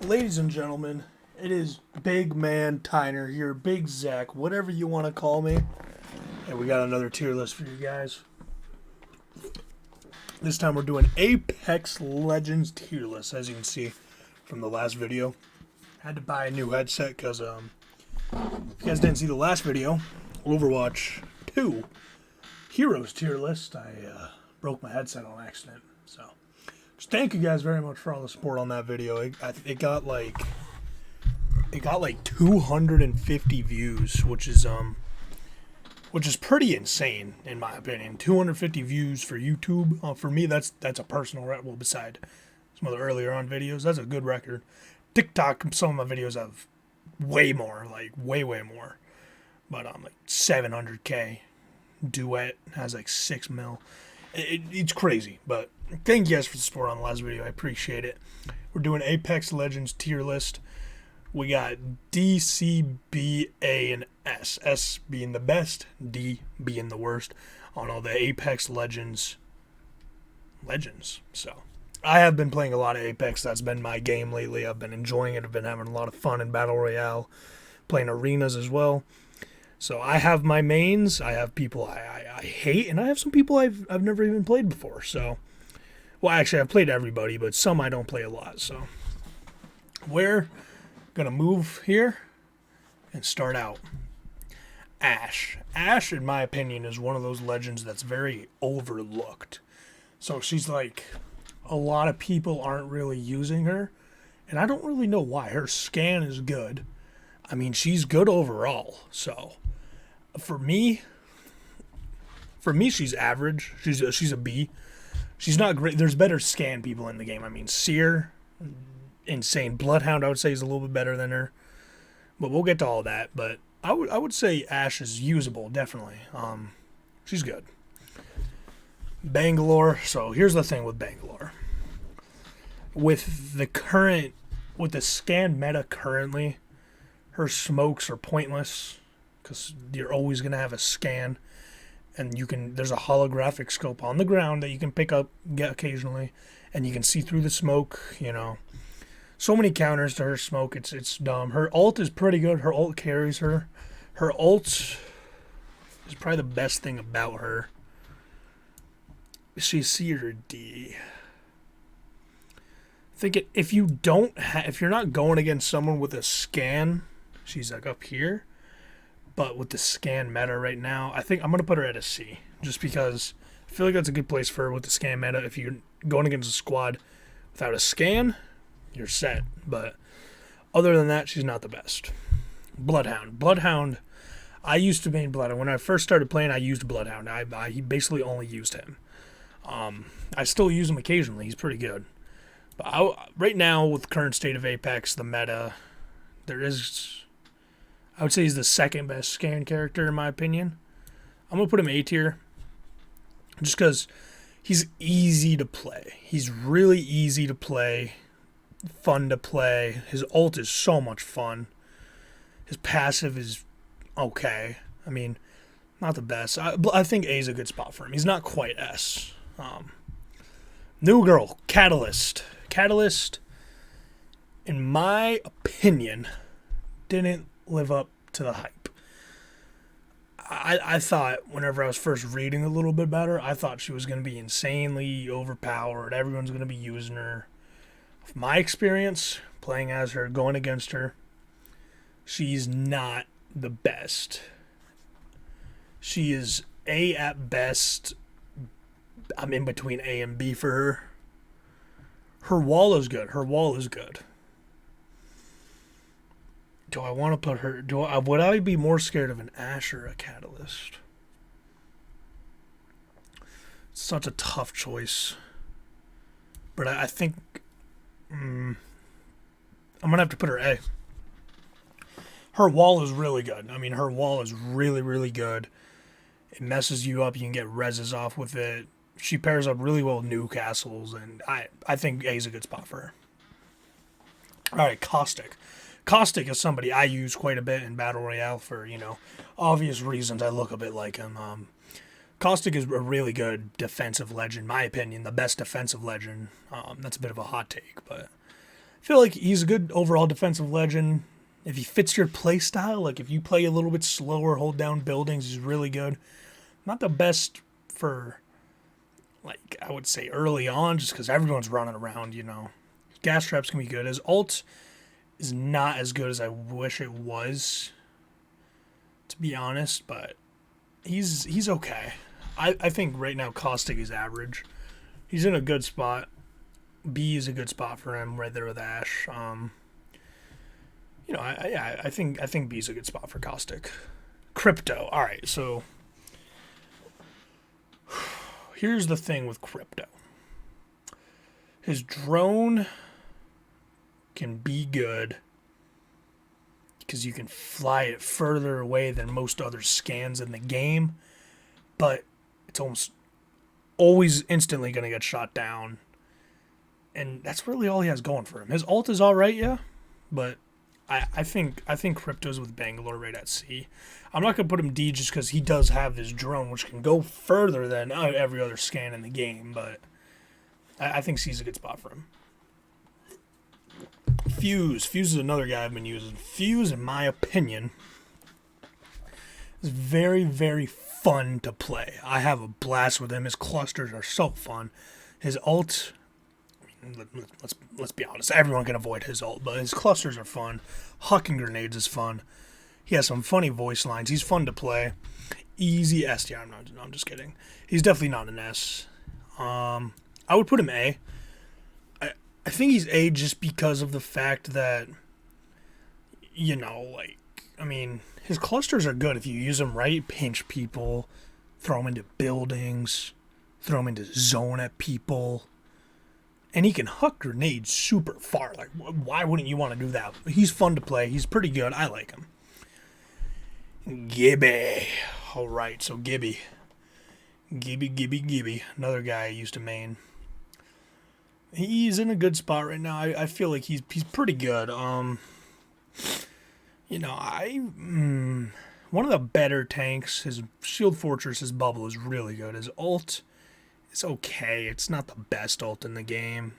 Ladies and gentlemen, it is Big Man Tyner here, Big Zach, whatever you want to call me. And we got another tier list for you guys. This time we're doing Apex Legends tier list, as you can see from the last video. Had to buy a new headset because, if you guys didn't see the last video, Overwatch 2 Heroes tier list, I broke my headset on accident. So, just thank you guys very much for all the support on that video. It got like 250 views, which is pretty insane in my opinion. 250 views for YouTube. For me, that's a personal record. Well, beside some of the earlier on videos, that's a good record. TikTok, some of my videos have way more, like way more. But like 700K. Duet has like 6 mil. It's crazy, but thank you guys for the support on the last video. I appreciate it. We're doing Apex Legends tier list. We got D, C, B, A, and S. S being the best, D being the worst on all the Apex Legends. So, I have been playing a lot of Apex. That's been my game lately. I've been enjoying it. I've been having a lot of fun in Battle Royale, playing arenas as well. So I have my mains. I have people I hate, and I have some people I've never even played before. So, well, actually, I've played everybody, but some I don't play a lot. So, we're gonna move here and start out. Ashe. Ashe, in my opinion, is one of those legends that's very overlooked. So she's like, a lot of people aren't really using her, and I don't really know why. Her scan is good. I mean, she's good overall. So, for me, she's average. She's a B. She's not great. There's better scan people in the game. I mean, Seer, insane. Bloodhound, I would say, is a little bit better than her. But we'll get to all that. But I would say Ashe is usable, definitely. She's good. Bangalore. So here's the thing with Bangalore. With the scan meta currently, her smokes are pointless because you're always going to have a scan, and there's a holographic scope on the ground that you can pick up, get occasionally, and you can see through the smoke, So many counters to her smoke, it's dumb. Her ult is pretty good. Her ult carries her. Her ult is probably the best thing about her. She's C or D. I think if you're not going against someone with a scan, she's like up here. But with the scan meta right now, I think I'm going to put her at a C. Just because I feel like that's a good place for her with the scan meta. If you're going against a squad without a scan, you're set. But other than that, she's not the best. Bloodhound. I used to main Bloodhound. When I first started playing, I used Bloodhound. I basically only used him. I still use him occasionally. He's pretty good. But right now, with the current state of Apex, the meta, I would say he's the second best scan character in my opinion. I'm going to put him A tier. Just because he's easy to play. He's really easy to play. Fun to play. His ult is so much fun. His passive is okay. I mean, not the best. I think A is a good spot for him. He's not quite S. New girl, Catalyst. Catalyst, in my opinion, didn't live up to the hype. I thought whenever I was first reading a little bit about her, I thought she was going to be insanely overpowered. Everyone's going to be using her. From my experience, playing as her, going against her, she's not the best. She is A at best. I'm in between A and B for her. Her wall is good. Do I want to put her... Would I be more scared of an Ashe or a Catalyst? It's such a tough choice. But I think... I'm going to have to put her A. Her wall is really good. I mean, her wall is really, really good. It messes you up. You can get reses off with it. She pairs up really well with Newcastles, and I think A is a good spot for her. All right, Caustic. Caustic is somebody I use quite a bit in Battle Royale for, obvious reasons. I look a bit like him. Caustic is a really good defensive legend, in my opinion, the best defensive legend. That's a bit of a hot take, but I feel like he's a good overall defensive legend. If he fits your play style, like if you play a little bit slower, hold down buildings, he's really good. Not the best for, like, I would say early on, just because everyone's running around, you know. Gas traps can be good. His ult is not as good as I wish it was, to be honest, but he's okay. I think right now Caustic is average. He's in a good spot. B is a good spot for him right there with Ash. You know, I think B's a good spot for Caustic. Crypto. All right, so here's the thing with Crypto. His drone can be good because you can fly it further away than most other scans in the game, but it's almost always instantly going to get shot down. And that's really all he has going for him. His ult is all right, yeah, but I think Crypto's with Bangalore right at C. I'm not going to put him D just because he does have this drone, which can go further than every other scan in the game, but I think C's a good spot for him. Fuse is another guy I've been using. Fuse, in my opinion, is very, very fun to play. I have a blast with him. His clusters are so fun. His ult, let's be honest, everyone can avoid his ult, but his clusters are fun. Hucking grenades is fun. He has some funny voice lines. He's fun to play. Easy S tier. I'm just kidding. He's definitely not an S. I would put him A. I think he's A just because of the fact that, you know, like, I mean, his clusters are good if you use them right. Pinch people, throw them into buildings, throw them into zone at people. And he can huck grenades super far. Like, why wouldn't you want to do that? He's fun to play. He's pretty good. I like him. Gibby. All right, so Gibby. Gibby. Another guy I used to main. He's in a good spot right now. I feel like he's pretty good. You know, one of the better tanks, his Shield Fortress, his bubble is really good. His ult is okay. It's not the best ult in the game.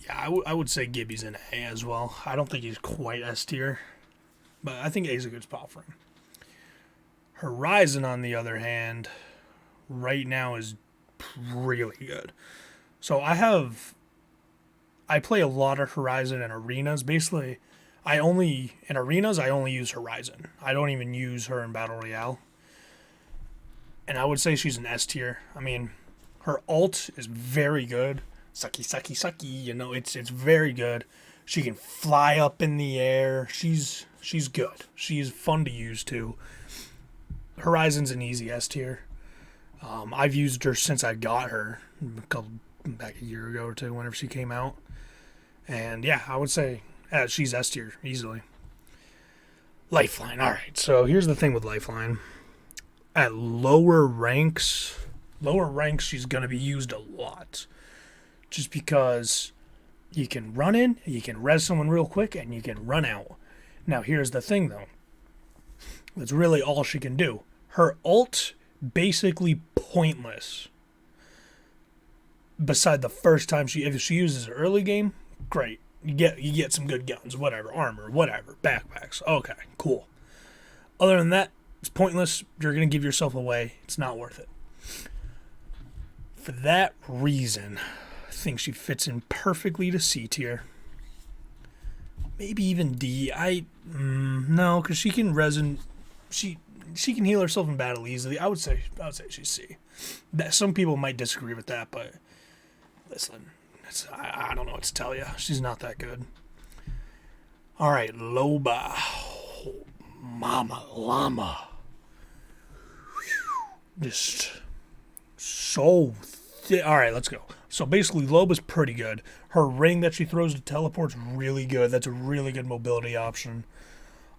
Yeah, I would say Gibby's in A as well. I don't think he's quite S tier, but I think A's a good spot for him. Horizon, on the other hand, right now is really good. So I play a lot of Horizon in arenas. Basically, in arenas I only use Horizon. I don't even use her in Battle Royale. And I would say she's an S tier. I mean, her ult is very good. Sucky, you know, it's very good. She can fly up in the air. She's good. She's fun to use too. Horizon's an easy S tier. I've used her since I got her back a year ago or two, whenever she came out. And yeah, I would say she's S tier easily. Lifeline. All right, so here's the thing with Lifeline. At lower ranks, she's going to be used a lot. Just because you can run in, you can res someone real quick, and you can run out. Now, here's the thing, though. That's really all she can do. Her ult, basically pointless. Beside the first time if she uses it early game, great. You get some good guns, whatever, armor, whatever, backpacks. Okay, cool. Other than that, it's pointless. You're going to give yourself away. It's not worth it. For that reason, I think she fits in perfectly to C tier. Maybe even D. No, because she can resin. She can heal herself in battle easily. I would say she's C. Some people might disagree with that, but listen, I don't know what to tell you. She's not that good. All right, Loba. Oh, Mama Llama. Just so thick. All right, let's go. So basically, Loba's pretty good. Her ring that she throws to teleport's really good. That's a really good mobility option.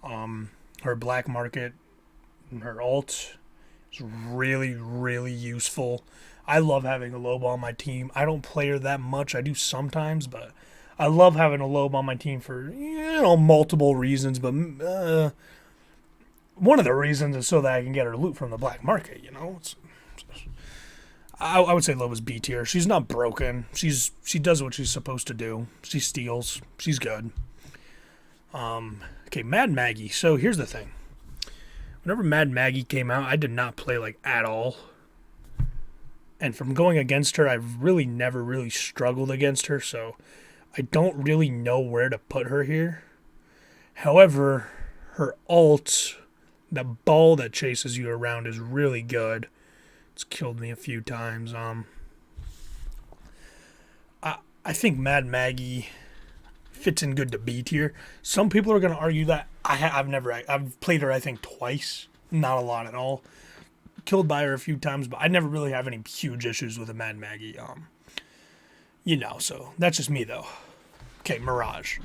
Her black market, her ult is really, really useful. I love having a Loba on my team. I don't play her that much. I do sometimes, but I love having a Loba on my team for, multiple reasons. But one of the reasons is so that I can get her loot from the black market, I would say low is B tier. She's not broken. She does what she's supposed to do. She steals. She's good. Okay, Mad Maggie. So here's the thing. Whenever Mad Maggie came out, I did not play like at all. And from going against her, I've really never really struggled against her, so I don't really know where to put her here. However, her ult, the ball that chases you around, is really good. It's killed me a few times. I think Mad Maggie fits in good to B tier. Some people are going to argue that I've played her I think twice, not a lot at all. Killed by her a few times, but I never really have any huge issues with a Mad Maggie. So that's just me though. Okay, Mirage.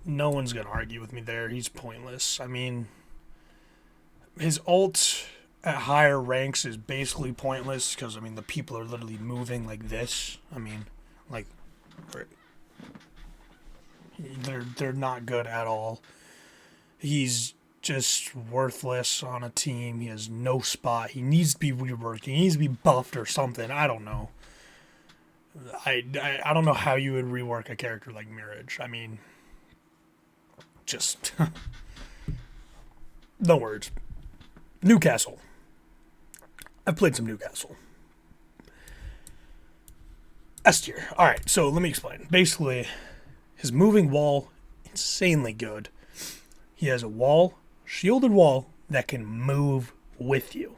No one's gonna argue with me there. He's pointless. I mean, his ult at higher ranks is basically pointless because the people are literally moving like this. They're not good at all. He's just worthless on a team. He has no spot. He needs to be reworked. He needs to be buffed or something. I don't know. I don't know how you would rework a character like Mirage. Just no words. Newcastle. I've played some Newcastle. S tier. Alright, so let me explain. Basically, his moving wall, insanely good. He has a wall, shielded wall, that can move with you.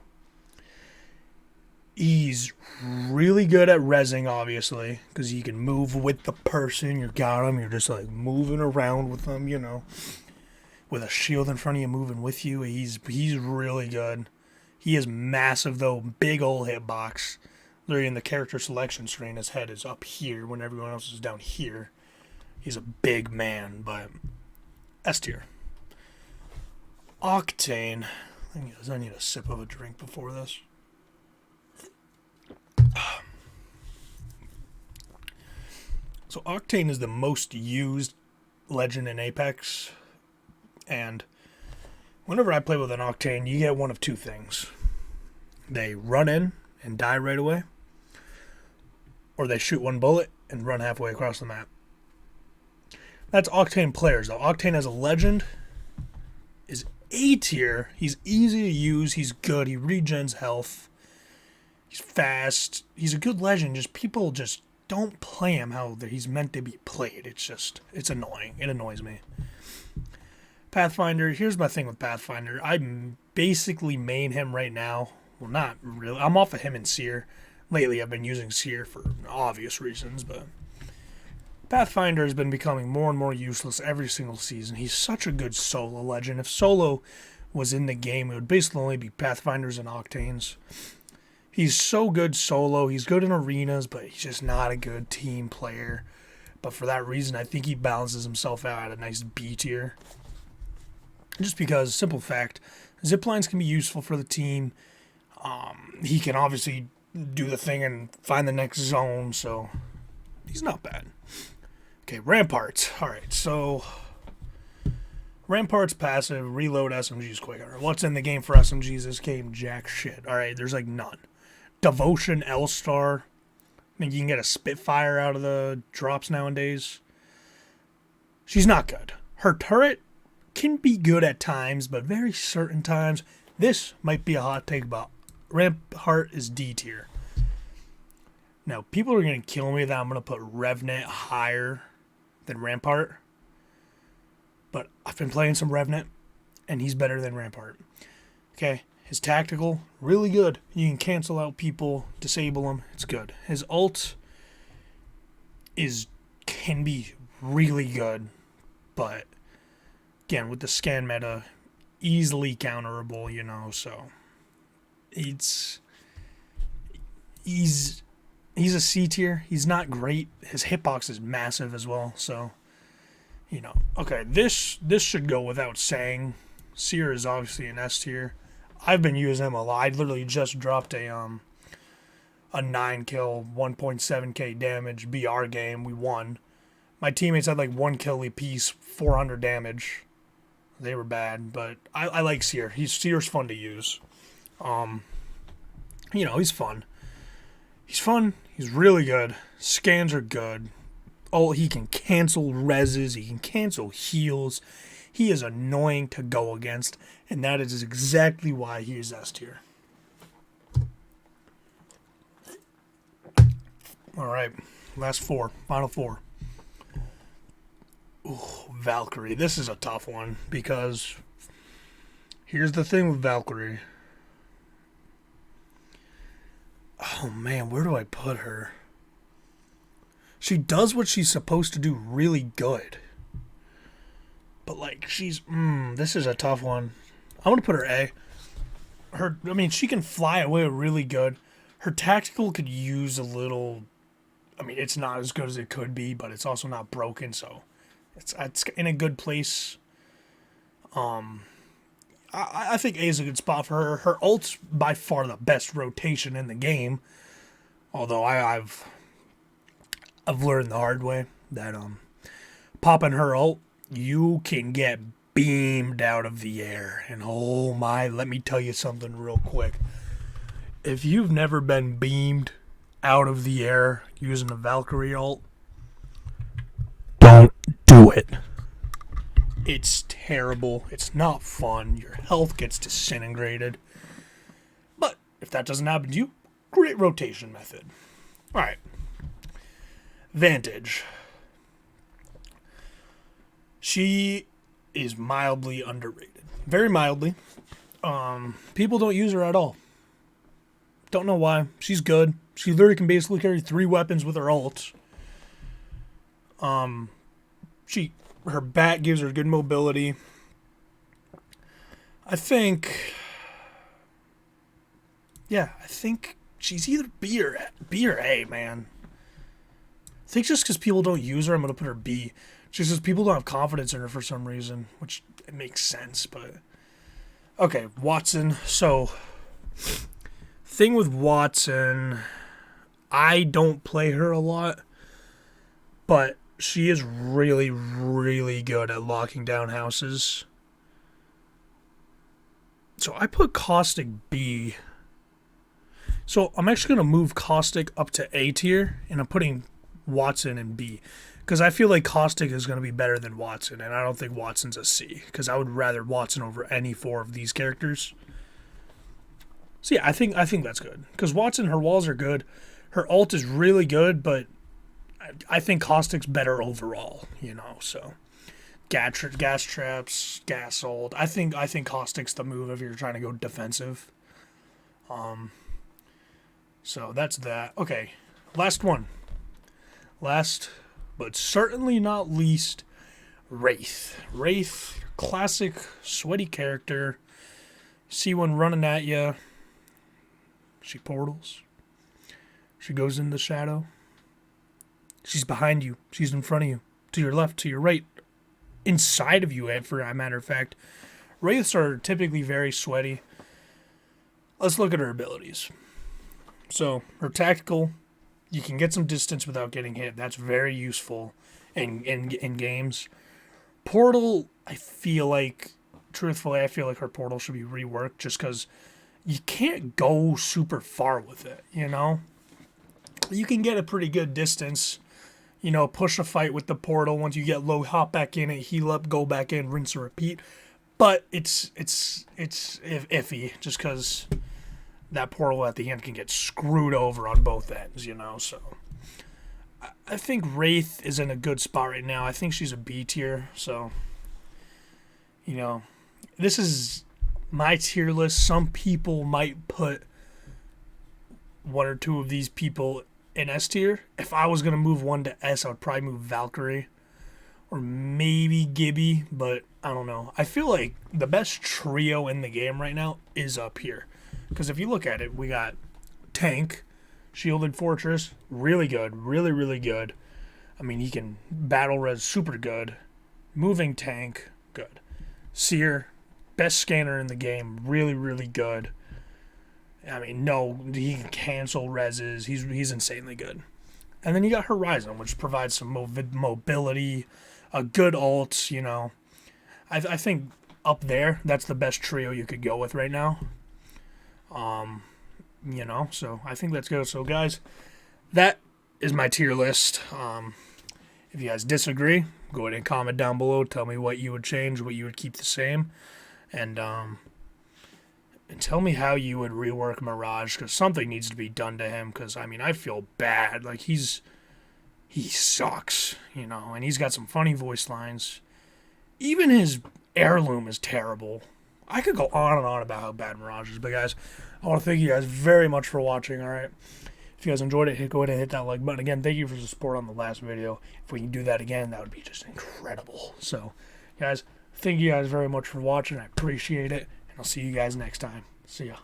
He's really good at rezzing, obviously, because he can move with the person. You got him, you're just like moving around with them, with a shield in front of you moving with you. He's really good. He is massive, though. Big old hitbox. Literally in the character selection screen, his head is up here when everyone else is down here. He's a big man, but S tier. Octane. I need a sip of a drink before this. So Octane is the most used legend in Apex, and whenever I play with an Octane, you get one of two things. They run in and die right away, or they shoot one bullet and run halfway across the map. That's Octane players, though. Octane as a legend is A tier. He's easy to use. He's good. He regens health. He's fast. He's a good legend. People don't play him how he's meant to be played. It's annoying. It annoys me. Pathfinder. Here's my thing with Pathfinder. I basically main him right now. Well, not really. I'm off of him and Seer. Lately, I've been using Seer for obvious reasons, but Pathfinder has been becoming more and more useless every single season. He's such a good solo legend. If solo was in the game, it would basically only be Pathfinders and Octanes. He's so good solo. He's good in arenas, but he's just not a good team player. But for that reason, I think he balances himself out at a nice B tier. Just because, simple fact, ziplines can be useful for the team. He can obviously do the thing and find the next zone, so he's not bad. Okay, Ramparts. Alright, so Ramparts passive, reload SMGs quicker. What's in the game for SMGs this game? Jack shit. Alright, there's like none. Devotion L-Star. You can get a Spitfire out of the drops nowadays. She's not good. Her turret can be good at times, but very certain times. This might be a hot take, but Rampart is D tier. Now, people are going to kill me that I'm going to put Revenant higher than Rampart. But I've been playing some Revenant, and he's better than Rampart. Okay, his tactical, really good. You can cancel out people, disable them. It's good. His ult can be really good, but again, with the scan meta, easily counterable, so he's a C tier. He's not great. His hitbox is massive as well, so okay, this should go without saying. Seer is obviously an S tier. I've been using him a lot. I literally just dropped a 9 kill, 1.7k damage BR game. We won. My teammates had like 1 kill apiece, 400 damage. They were bad, but I like Seer. Seer's fun to use. He's fun. He's fun. He's really good. Scans are good. Oh, he can cancel reses. He can cancel heals. He is annoying to go against, and that is exactly why he is S tier. All right, last four, final four. Ooh, Valkyrie. This is a tough one because here's the thing with Valkyrie. Oh man, where do I put her? She does what she's supposed to do really good. But like this is a tough one. I'm gonna put her A. She can fly away really good. Her tactical could use a little. It's not as good as it could be, but it's also not broken, so it's in a good place. I think A is a good spot for her. Her ult's by far the best rotation in the game. Although I've learned the hard way that popping her ult, you can get beamed out of the air. And oh my, let me tell you something real quick. If you've never been beamed out of the air using a Valkyrie ult, don't do it. It's terrible. It's not fun. Your health gets disintegrated. But if that doesn't happen to you, great rotation method. Alright. Vantage. She is mildly underrated. Very mildly. People don't use her at all. Don't know why. She's good. She literally can basically carry 3 weapons with her ult. Her bat gives her good mobility. I think she's either B or A, man. I think just because people don't use her, I'm going to put her B. Just because people don't have confidence in her for some reason, which it makes sense, but... Okay, Watson. So, thing with Watson, I don't play her a lot, but she is really, really good at locking down houses. So I put Caustic B. So I'm actually going to move Caustic up to A tier, and I'm putting Watson in B. Because I feel like Caustic is going to be better than Watson, and I don't think Watson's a C. Because I would rather Watson over any 4 of these characters. So yeah, I think that's good. Because Watson, her walls are good. Her ult is really good, but I think Caustic's better overall, so gas traps, gas ult. I think Caustic's the move if you're trying to go defensive. So that's that. Okay, last one. Last, but certainly not least, Wraith. Wraith, classic sweaty character. See one running at you. She portals. She goes in the shadow. She's behind you. She's in front of you. To your left, to your right. Inside of you, for a matter of fact. Wraiths are typically very sweaty. Let's look at her abilities. So, her tactical, you can get some distance without getting hit. That's very useful in games. Portal, truthfully, I feel like her portal should be reworked just because you can't go super far with it, You can get a pretty good distance, push a fight with the portal. Once you get low, hop back in it, heal up, go back in, rinse and repeat. But it's iffy just because that portal at the end can get screwed over on both ends, So I think Wraith is in a good spot right now. I think she's a B tier. So, this is my tier list. Some people might put 1 or 2 of these people in S tier. If I was going to move one to S, I would probably move Valkyrie or maybe Gibby, but I don't know. I feel like the best trio in the game right now is up here. Because if you look at it, we got Tank, Shielded Fortress, really good, really, really good. He can battle res super good. Moving Tank, good. Seer, best scanner in the game, really, really good. He can cancel reses. He's insanely good. And then you got Horizon, which provides some mobility, a good ult, I think up there, that's the best trio you could go with right now. So I think that's good. So, guys, that is my tier list. If you guys disagree, go ahead and comment down below. Tell me what you would change, what you would keep the same, and tell me how you would rework Mirage, because something needs to be done to him. Because I feel bad. Like he sucks, and he's got some funny voice lines. Even his heirloom is terrible. I could go on and on about how bad Mirage is, but guys, I want to thank you guys very much for watching. All right, if you guys enjoyed it, go ahead and hit that like button. Again, thank you for the support on the last video. If we can do that again, that would be just incredible. So, guys, thank you guys very much for watching. I appreciate it, and I'll see you guys next time. See ya.